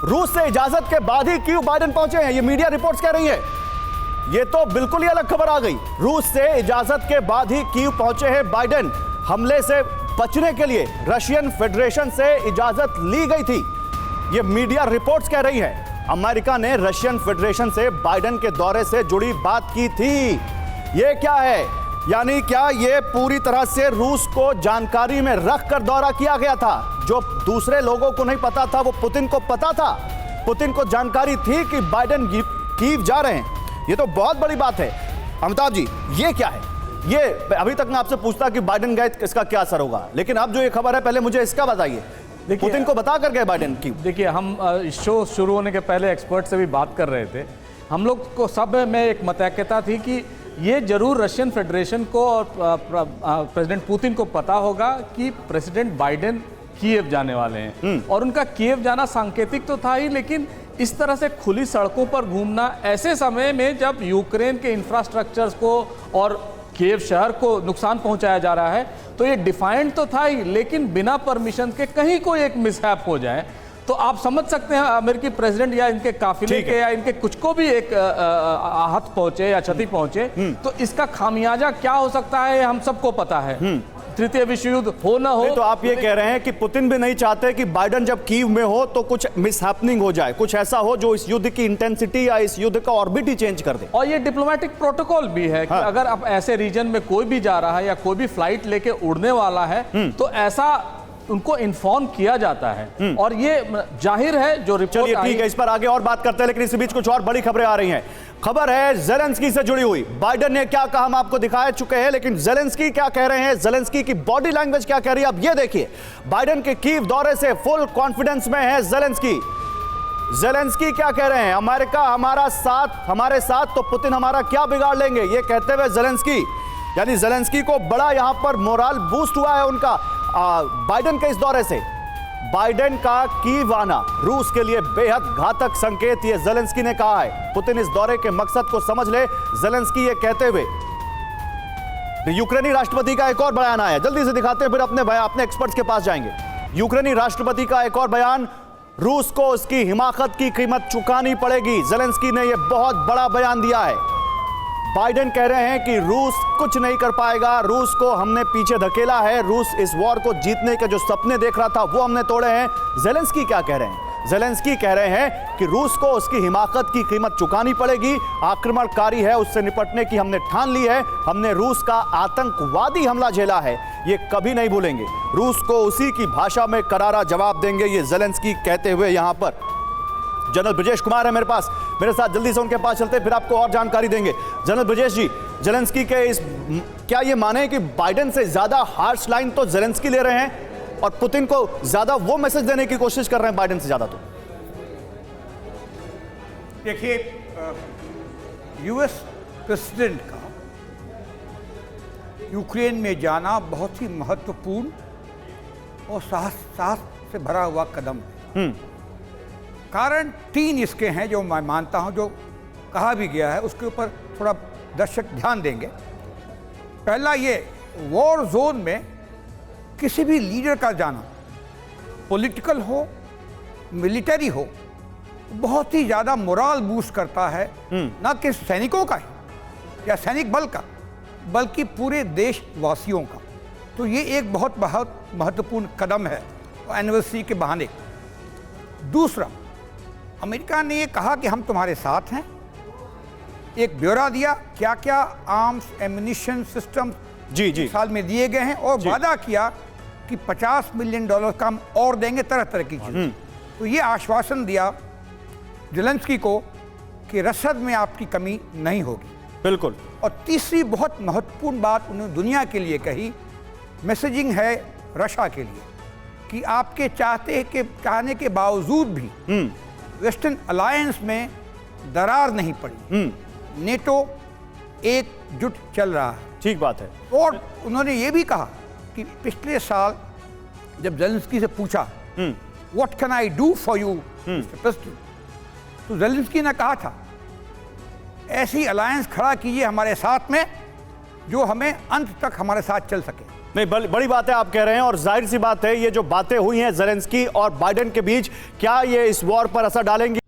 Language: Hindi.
रूस से इजाजत के बाद ही कीव बाइडेन पहुंचे हैं, ये मीडिया रिपोर्ट्स कह रही है। ये तो बिल्कुल ही अलग खबर आ गई। रूस से इजाजत के बाद ही कीव पहुंचे हैं बाइडेन। हमले से बचने के लिए रशियन फेडरेशन से इजाजत ली गई थी, ये मीडिया रिपोर्ट्स कह रही है। अमेरिका ने रशियन फेडरेशन से बाइडेन के दौरे से जुड़ी बात की थी। ये क्या है, यानी क्या ये पूरी तरह से रूस को जानकारी में रखकर दौरा किया गया था? जो दूसरे लोगों को नहीं पता था वो पुतिन को पता था। पुतिन को जानकारी थी कि बाइडेन कीव जा रहे हैं। ये तो बहुत बड़ी बात है। अमिताभ जी, ये क्या है? ये अभी तक मैं आपसे पूछता कि बाइडेन गए इसका क्या असर होगा, लेकिन अब जो ये खबर है पहले मुझे इसका बताइए। पुतिन को बता कर गए बाइडेन की? देखिए, हम शो शुरू होने के पहले एक्सपर्ट से भी बात कर रहे थे। हम लोग को सब में एक मतैक्यता थी कि ये जरूर रशियन फेडरेशन को और प्रेसिडेंट पुतिन को पता होगा कि प्रेसिडेंट बाइडेन कीव जाने वाले हैं। और उनका कीव जाना सांकेतिक तो था ही, लेकिन इस तरह से खुली सड़कों पर घूमना ऐसे समय में जब यूक्रेन के इंफ्रास्ट्रक्चर्स को और कीव शहर को नुकसान पहुंचाया जा रहा है, तो ये डिफाइंड तो था ही, लेकिन बिना परमिशन के कहीं कोई एक मिसहैप हो जाए तो आप समझ सकते हैं अमेरिकी प्रेसिडेंट या इनके काफिले के या इनके कुछ को भी एक आहत पहुंचे या क्षति पहुंचे, तो इसका खामियाजा क्या हो सकता है हम सबको पता है। तृतीय विश्व युद्ध हो ना हो। तो आप ये कह रहे हैं कि पुतिन भी नहीं चाहते कि बाइडेन जब कीव में हो तो कुछ मिसहैपनिंग हो जाए, कुछ ऐसा हो जो इस युद्ध की इंटेंसिटी या इस युद्ध का ऑर्बिट ही चेंज कर दे। और ये डिप्लोमेटिक प्रोटोकॉल भी है कि अगर अब ऐसे रीजन में कोई भी जा रहा है या कोई भी फ्लाइट लेके उड़ने वाला है तो ऐसा उनको इन्फॉर्म किया जाता है। और ये जाहिर है जो रिपोर्ट चलिए ठीक है, इस पर आगे और बात करते हैं, लेकिन इस बीच कुछ और बड़ी खबरें आ रही हैं। खबर है ज़ेलेंस्की से जुड़ी हुई। बाइडेन ने क्या कहा हम आपको दिखा चुके हैं, लेकिन ज़ेलेंस्की क्या कह रहे हैं, ज़ेलेंस्की की बॉडी लैंग्वेज क्या कह रही है, अब ये देखिए। बाइडेन के कीव दौरे से फुल कॉन्फिडेंस में है ज़ेलेंस्की। ज़ेलेंस्की क्या कह रहे हैं, अमेरिका हमारे साथ तो पुतिन हमारा क्या बिगाड़ लेंगे, ये कहते हुए ज़ेलेंस्की, यानी ज़ेलेंस्की को बड़ा यहां पर मोरल बूस्ट हुआ है उनका बाइडेन के इस दौरे से। बाइडेन का कीव आना रूस के लिए बेहद घातक संकेत, ये ज़ेलेंस्की ने कहा है। पुतिन इस दौरे के मकसद को समझ ले, ज़ेलेंस्की ये कहते हुए। यूक्रेनी राष्ट्रपति का एक और बयान आया, जल्दी से दिखाते हैं, फिर अपने एक्सपर्ट्स के पास जाएंगे। यूक्रेनी राष्ट्रपति का एक और बयान, रूस को उसकी हिमाकत की कीमत चुकानी पड़ेगी। ज़ेलेंस्की ने यह बहुत बड़ा बयान दिया है। बाइडेन कह रहे हैं कि रूस कुछ नहीं कर पाएगा, रूस को हमने पीछे धकेला है, रूस इस वॉर को जीतने के जो सपने देख रहा था वो हमने तोड़े हैं। ज़ेलेंस्की क्या कह रहे हैं, ज़ेलेंस्की कह रहे हैं कि रूस को उसकी हिमाकत की कीमत चुकानी पड़ेगी। आक्रमणकारी है, उससे निपटने की हमने ठान ली है। हमने रूस का आतंकवादी हमला झेला है, ये कभी नहीं भूलेंगे। रूस को उसी की भाषा में करारा जवाब देंगे, ये ज़ेलेंस्की कहते हुए यहां पर। जनरल ब्रजेश कुमार है मेरे पास, मेरे साथ, जल्दी से उनके पास चलते फिर आपको और जानकारी देंगे। जनरल ब्रजेश जी, ज़ेलेंस्की के इस क्या ये माने कि बाइडेन से ज्यादा हार्श लाइन तो ज़ेलेंस्की ले रहे हैं और पुतिन को ज्यादा वो मैसेज देने की कोशिश कर रहे हैं बाइडेन से ज्यादा? तो देखिए, यूएस प्रेसिडेंट का यूक्रेन में जाना बहुत ही महत्वपूर्ण और साहस से भरा हुआ कदम है। कारण तीन इसके हैं जो मैं मानता हूं, जो कहा भी गया है, उसके ऊपर थोड़ा दर्शक ध्यान देंगे। पहला, ये वॉर जोन में किसी भी लीडर का जाना, पॉलिटिकल हो मिलिट्री हो, बहुत ही ज़्यादा मोरल बूस्ट करता है, ना कि सैनिकों का ही या सैनिक बल का, बल्कि पूरे देशवासियों का। तो ये एक बहुत महत्वपूर्ण कदम है एनिवर्सरी के बहाने। दूसरा, अमेरिका ने ये कहा कि हम तुम्हारे साथ हैं, एक ब्यौरा दिया क्या क्या आर्म्स एम्युनिशन सिस्टम जी साल में दिए गए हैं, और वादा किया कि $50 मिलियन का हम और देंगे, तरह तरह की चीज़। तो ये आश्वासन दिया ज़ेलेंस्की को कि रसद में आपकी कमी नहीं होगी। बिल्कुल। और तीसरी बहुत महत्वपूर्ण बात उन्होंने दुनिया के लिए कही, मैसेजिंग है रशिया के लिए, कि आपके चाहने के बावजूद भी वेस्टर्न अलायंस में दरार नहीं पड़ी, नेटो एकजुट चल रहा है। ठीक बात है। और उन्होंने ये भी कहा कि पिछले साल जब ज़ेलेंस्की से पूछा what can I do for you mister president, तो ज़ेलेंस्की ने कहा था ऐसी अलायंस खड़ा कीजिए हमारे साथ में जो हमें अंत तक हमारे साथ चल सके। नहीं, बड़ी बात है आप कह रहे हैं, और जाहिर सी बात है ये जो बातें हुई हैं ज़ेलेंस्की और बाइडेन के बीच, क्या ये इस वॉर पर असर डालेंगी?